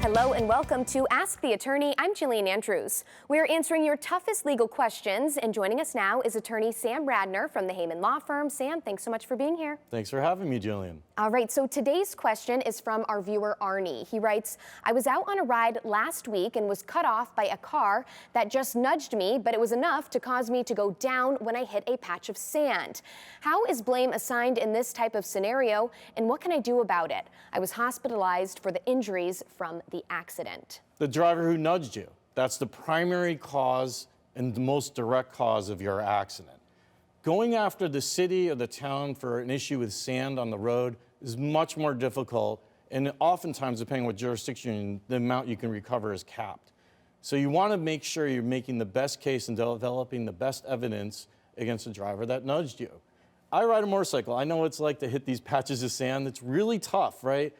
Hello and welcome to Ask the Attorney. I'm Jillian Andrews. We're answering your toughest legal questions, and joining us now is attorney Sam Radner from the Haymond law firm. Sam, thanks so much for being here. Thanks for having me, Jillian. All right, so today's question is from our viewer Arnie. He writes, I was out on a ride last week and was cut off by a car that just nudged me, but it was enough to cause me to go down when I hit a patch of sand. How is blame assigned in this type of scenario, and what can I do about it? I was hospitalized for the injuries from the accident. The driver who nudged you, that's the primary cause and the most direct cause of your accident. Going after the city or the town for an issue with sand on the road is much more difficult, and oftentimes, depending on what jurisdiction, the amount you can recover is capped. So you want to make sure you're making the best case and developing the best evidence against the driver that nudged you. I ride a motorcycle. I know what it's like to hit these patches of sand. It's really tough, right?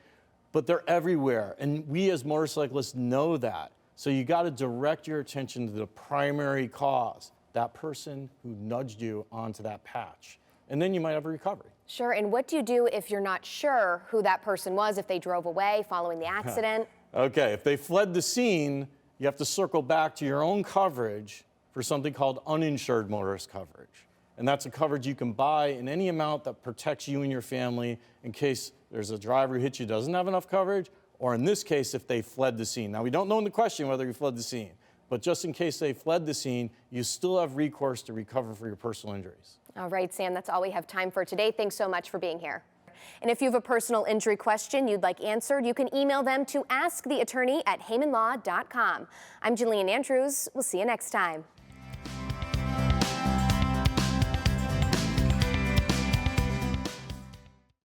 But they're everywhere, and we as motorcyclists know that. So you got to direct your attention to the primary cause, that person who nudged you onto that patch. And then you might have a recovery. Sure, and what do you do if you're not sure who that person was, if they drove away following the accident? Okay, if they fled the scene, you have to circle back to your own coverage for something called uninsured motorist coverage. And that's a coverage you can buy in any amount that protects you and your family in case there's a driver who hits you doesn't have enough coverage, or in this case, if they fled the scene. Now, we don't know in the question whether he fled the scene, but just in case they fled the scene, you still have recourse to recover for your personal injuries. All right, Sam, that's all we have time for today. Thanks so much for being here. And if you have a personal injury question you'd like answered, you can email them to asktheattorney@haymondlaw.com. I'm Jillian Andrews. We'll see you next time.